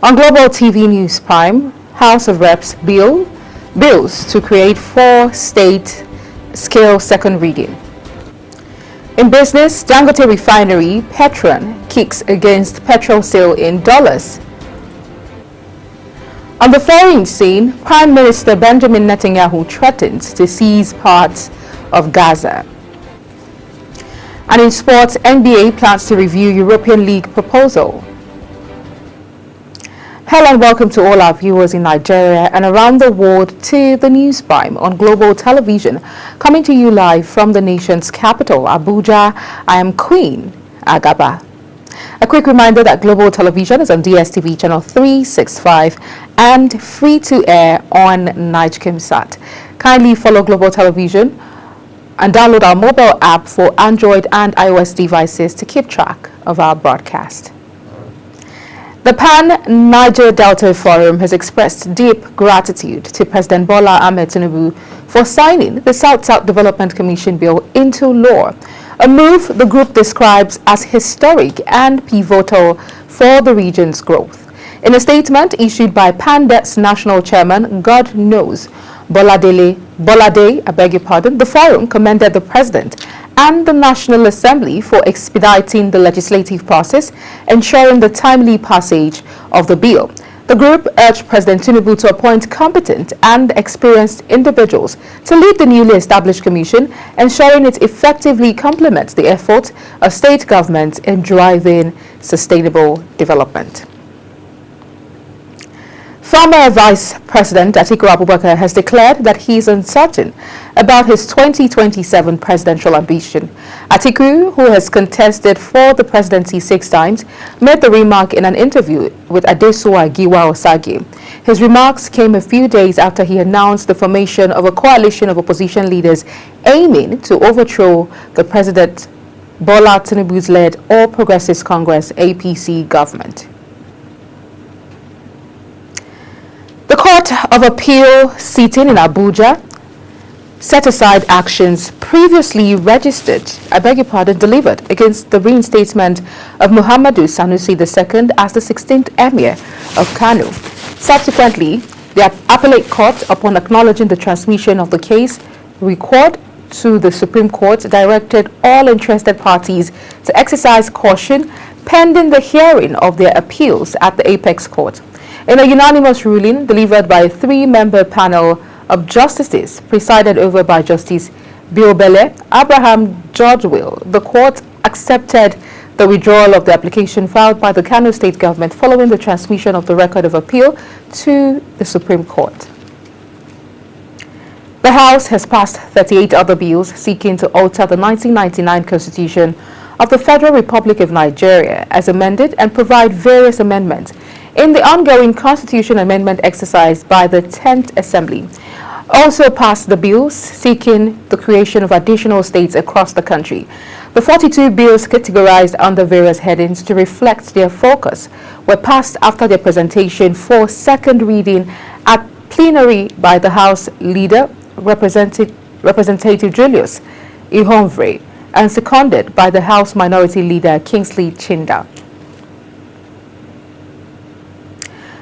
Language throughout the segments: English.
On Global TV News Prime, House of Reps bills to create 4 state-scale second reading. In business, Dangote Refinery, Petron kicks against petrol sale in dollars. On the foreign scene, Prime Minister Benjamin Netanyahu threatens to seize parts of Gaza. And in sports, NBA plans to review European League proposal. Hello and welcome to all our viewers in Nigeria and around the world to the News Prime on Global Television, coming to you live from the nation's capital, Abuja. I am Queen Agaba. A quick reminder that Global Television is on DSTV channel 365 and free to air on NigeComSat. Kindly follow Global Television and download our mobile app for Android and iOS devices to keep track of our broadcast. The Pan-Niger Delta Forum has expressed deep gratitude to President Bola Ahmed Tinubu for signing the South-South Development Commission bill into law, a move the group describes as historic and pivotal for the region's growth. In a statement issued by PANDET's national chairman, God knows, Bolade, the forum commended the president and the National Assembly for expediting the legislative process, ensuring the timely passage of the bill. The group urged President Tinubu to appoint competent and experienced individuals to lead the newly established commission, ensuring it effectively complements the efforts of state governments in driving sustainable development. Former Vice President Atiku Abubakar has declared that he is uncertain about his 2027 presidential ambition. Atiku, who has contested for the presidency 6 times, made the remark in an interview with Adesuwa Giwa Osage. His remarks came a few days after he announced the formation of a coalition of opposition leaders aiming to overthrow the President Bola Tinubu's led All Progressives Congress APC government. The Court of Appeal sitting in Abuja set aside actions previously delivered against the reinstatement of Muhammadu Sanusi II as the 16th Emir of Kano. Subsequently, the appellate court, upon acknowledging the transmission of the case, recorded to the Supreme Court, directed all interested parties to exercise caution pending the hearing of their appeals at the Apex Court. In a unanimous ruling delivered by a 3-member panel of justices presided over by Justice Biobele Abraham Georgewell, the court accepted the withdrawal of the application filed by the Kano State government following the transmission of the record of appeal to the Supreme Court. The House has passed 38 other bills seeking to alter the 1999 Constitution of the Federal Republic of Nigeria as amended and provide various amendments in the ongoing constitution amendment exercise by the 10th Assembly. Also passed the bills seeking the creation of additional states across the country. The 42 bills categorized under various headings to reflect their focus were passed after their presentation for second reading at plenary by the House Leader, Representative Julius Ihonvre, and seconded by the House Minority Leader Kingsley Chinda.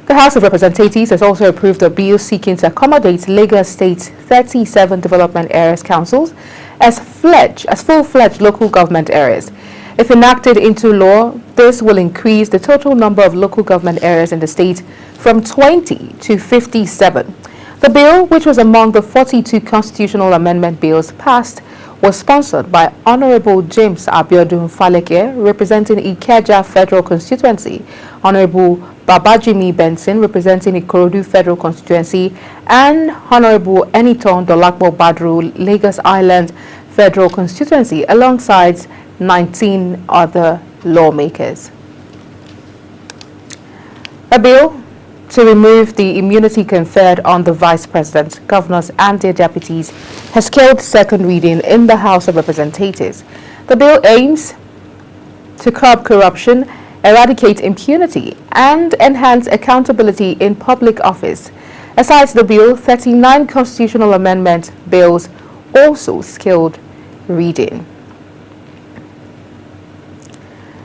The House of Representatives has also approved a bill seeking to accommodate Lagos State's 37 development areas councils as full-fledged local government areas. If enacted into law, this will increase the total number of local government areas in the state from 20 to 57. The bill, which was among the 42 constitutional amendment bills passed, was sponsored by Honorable James Abiodun Faleke, representing Ikeja Federal Constituency, Honorable Babajimi Benson, representing Ikorodu Federal Constituency, and Honorable Eniton Dolakbo Badru, Lagos Island Federal Constituency, alongside 19 other lawmakers. A bill to remove the immunity conferred on the Vice President, governors and their deputies has scaled second reading in the House of Representatives. The bill aims to curb corruption, eradicate impunity, and enhance accountability in public office. Aside the bill, 39 constitutional amendment bills also scaled reading.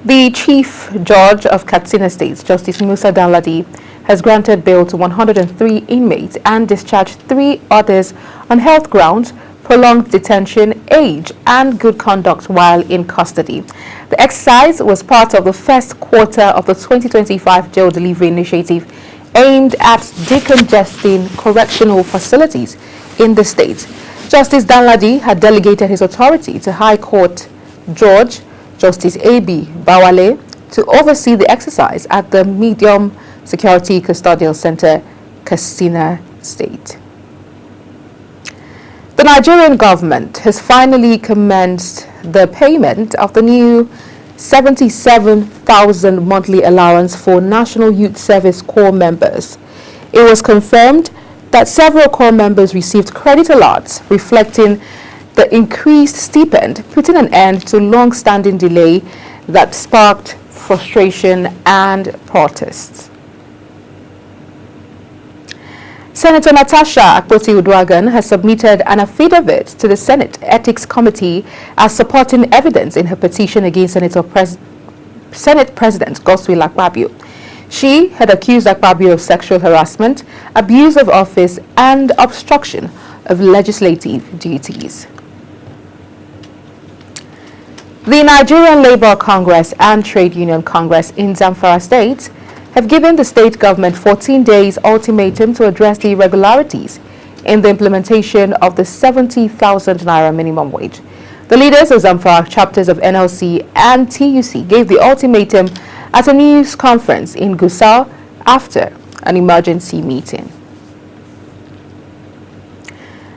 The Chief Judge of Katsina State, Justice Musa Danladi, has granted bail to 103 inmates and discharged 3 others on health grounds, prolonged detention, age, and good conduct while in custody. The exercise was part of the first quarter of the 2025 jail delivery initiative aimed at decongesting correctional facilities in the state. Justice Danladi had delegated his authority to High Court Judge Justice A.B. Bawale to oversee the exercise at the Medium Security Custodial Center, Katsina State. The Nigerian government has finally commenced the payment of the new 77,000 monthly allowance for National Youth Service Corps members. It was confirmed that several Corps members received credit alerts reflecting the increased stipend, putting an end to long-standing delay that sparked frustration and protests. Senator Natasha Akpoti-Uduaghan has submitted an affidavit to the Senate Ethics Committee as supporting evidence in her petition against Senate President Godswill Akpabio. She had accused Akpabio of sexual harassment, abuse of office, and obstruction of legislative duties. The Nigerian Labour Congress and Trade Union Congress in Zamfara State have given the state government 14 days ultimatum to address the irregularities in the implementation of the 70,000 naira minimum wage. The leaders of Zamfara chapters of NLC and TUC gave the ultimatum at a news conference in Gusau after an emergency meeting.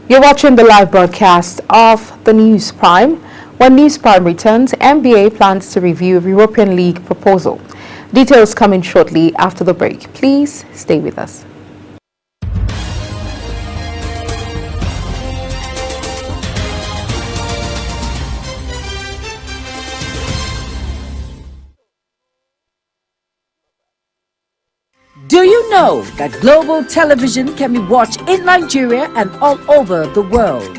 You're watching the live broadcast of the News Prime. When News Prime returns, NBA plans to review European League proposal. Details coming shortly after the break. Please stay with us. Do you know that global television can be watched in Nigeria and all over the world?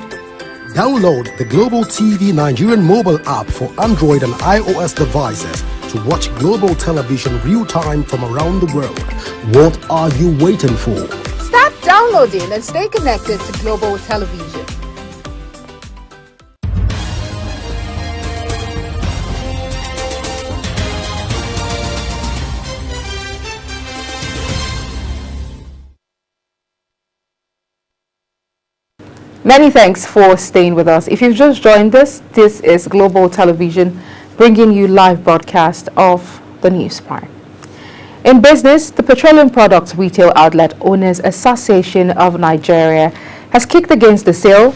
Download the Global TV Nigerian mobile app for Android and iOS devices to watch global television real-time from around the world. What are you waiting for? Start downloading and stay connected to global television. Many thanks for staying with us. If you've just joined us, this is Global Television bringing you live broadcast of the News Prime. In business, the Petroleum Products Retail Outlet Owners Association of Nigeria has kicked against the sale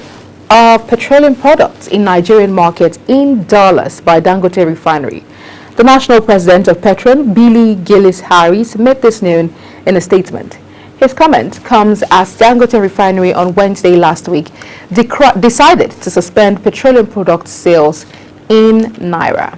of petroleum products in Nigerian markets in dollars by Dangote Refinery. The national president of Petron, Billy Gillis Harris, made this known in a statement. His comment comes as Dangote Refinery on Wednesday last week decided to suspend petroleum product sales in Naira.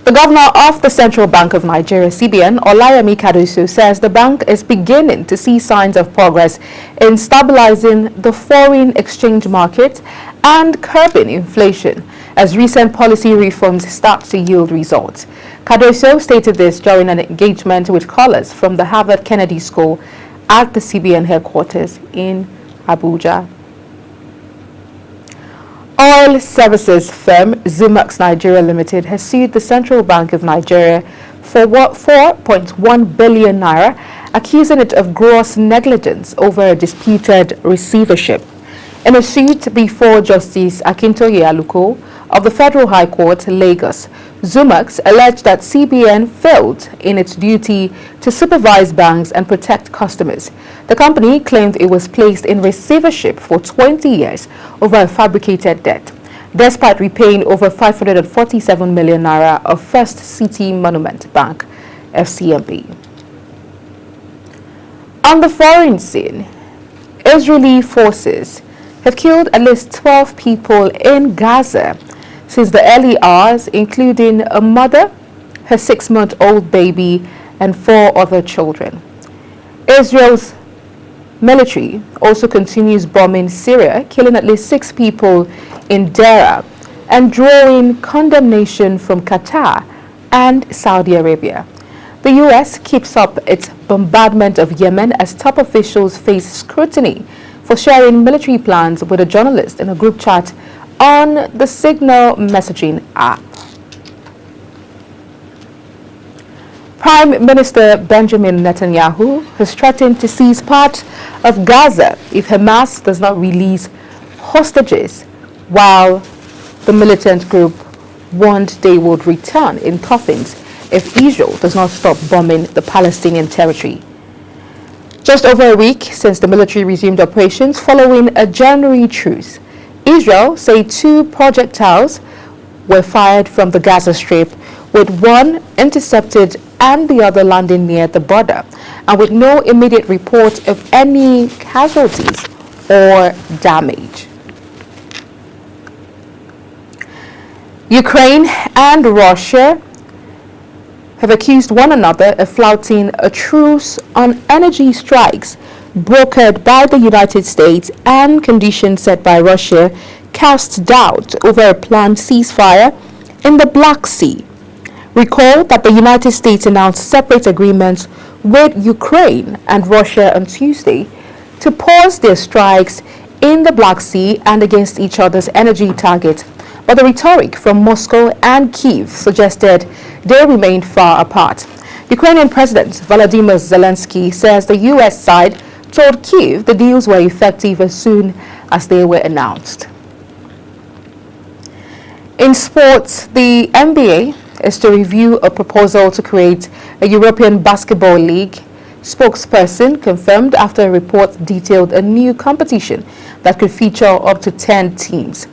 The governor of the Central Bank of Nigeria, CBN, Olayemi Kadoso, says the bank is beginning to see signs of progress in stabilizing the foreign exchange market and curbing inflation as recent policy reforms start to yield results. Kadoso stated this during an engagement with scholars from the Harvard Kennedy School at the CBN headquarters in Abuja. Oil services firm Zumax Nigeria Limited has sued the Central Bank of Nigeria for 4.1 billion naira, accusing it of gross negligence over a disputed receivership. In a suit before Justice Akintoye Aluko of the Federal High Court, Lagos, Zumax alleged that CBN failed in its duty to supervise banks and protect customers. The company claimed it was placed in receivership for 20 years over a fabricated debt, despite repaying over 547 million naira of First City Monument Bank, FCMB. On the foreign scene, Israeli forces have killed at least 12 people in Gaza since the early hours, including a mother, her 6-month-old baby, and 4 other children. Israel's military also continues bombing Syria, killing at least 6 people in Deraa and drawing condemnation from Qatar and Saudi Arabia. The U.S. keeps up its bombardment of Yemen as top officials face scrutiny for sharing military plans with a journalist in a group chat on the Signal messaging app. Prime Minister Benjamin Netanyahu has threatened to seize part of Gaza if Hamas does not release hostages, while the militant group warned they would return in coffins if Israel does not stop bombing the Palestinian territory. Just over a week since the military resumed operations following a January truce, Israel said 2 projectiles were fired from the Gaza Strip, with one intercepted and the other landing near the border, and with no immediate report of any casualties or damage. Ukraine and Russia have accused one another of flouting a truce on energy strikes brokered by the United States, and conditions set by Russia cast doubt over a planned ceasefire in the Black Sea. Recall that the United States announced separate agreements with Ukraine and Russia on Tuesday to pause their strikes in the Black Sea and against each other's energy targets. But the rhetoric from Moscow and Kyiv suggested they remained far apart. Ukrainian President Volodymyr Zelensky says the U.S. side told Kyiv the deals were effective as soon as they were announced. In sports, the NBA is to review a proposal to create a European Basketball League. Spokesperson confirmed after a report detailed a new competition that could feature up to 10 teams.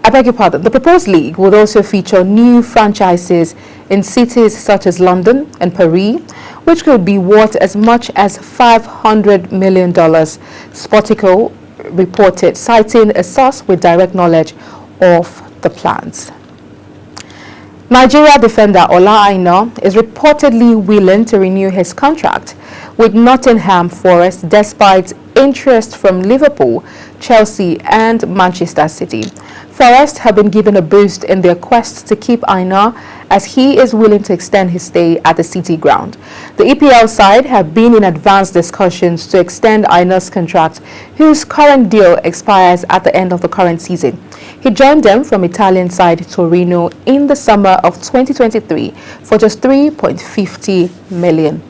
I beg your pardon. The proposed league would also feature new franchises in cities such as London and Paris, which could be worth as much as $500 million, Sportico reported, citing a source with direct knowledge of the plans. Nigeria defender Ola Aina is reportedly willing to renew his contract with Nottingham Forest despite interest from Liverpool, Chelsea and Manchester City. Forest have been given a boost in their quest to keep Aina, as he is willing to extend his stay at the City ground. The EPL side have been in advanced discussions to extend Aina's contract, whose current deal expires at the end of the current season. He joined them from Italian side Torino in the summer of 2023 for just £3.50 million.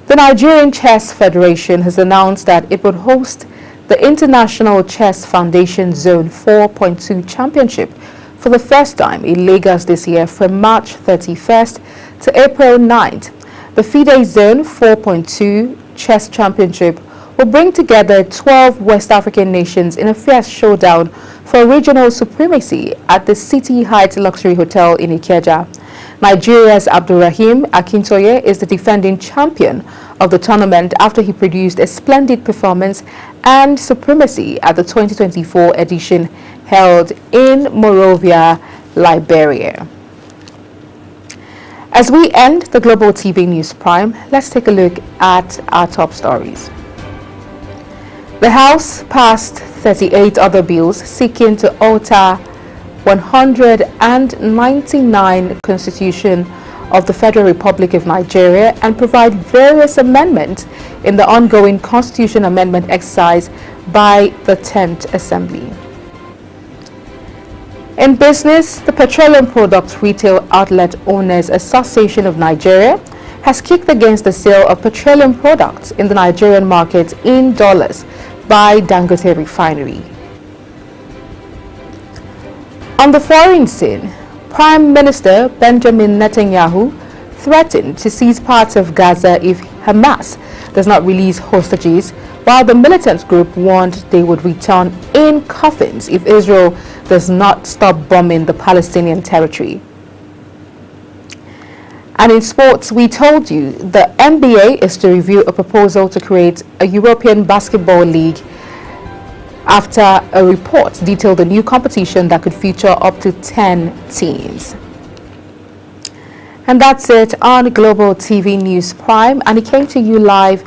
The Nigerian Chess Federation has announced that it would host the International Chess Foundation Zone 4.2 Championship for the first time in Lagos this year from March 31st to April 9th. The FIDE Zone 4.2 Chess Championship will bring together 12 West African nations in a fierce showdown for regional supremacy at the City Heights Luxury Hotel in Ikeja. Nigeria's Abdurrahim Akintoye is the defending champion of the tournament after he produced a splendid performance and supremacy at the 2024 edition held in Monrovia, Liberia. As we end the Global TV News Prime, let's take a look at our top stories. The House passed 38 other bills seeking to alter 199 Constitution of the Federal Republic of Nigeria and provide various amendments in the ongoing Constitution Amendment exercise by the 10th Assembly. In business, the Petroleum Products Retail Outlet Owners Association of Nigeria has kicked against the sale of petroleum products in the Nigerian market in dollars by Dangote Refinery. On the foreign scene, Prime Minister Benjamin Netanyahu threatened to seize parts of Gaza if Hamas does not release hostages, while the militant group warned they would return in coffins if Israel does not stop bombing the Palestinian territory. And in sports, we told you the NBA is to review a proposal to create a European Basketball League after a report detailed a new competition that could feature up to 10 teams. And that's it on Global TV News Prime, and it came to you live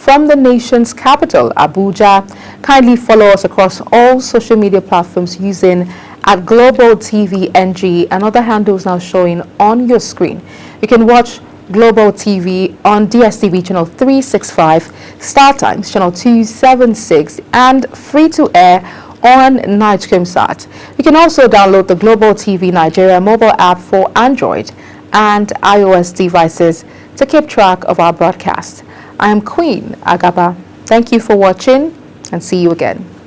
from the nation's capital, Abuja. Kindly follow us across all social media platforms using at Global TV NG and other handles now showing on your screen. You can watch Global TV on DSTV channel 365, StarTimes channel 276, and free-to-air on Nigecomsat. You can also download the Global TV Nigeria mobile app for Android and iOS devices to keep track of our broadcast. I am Queen Agaba. Thank you for watching and see you again.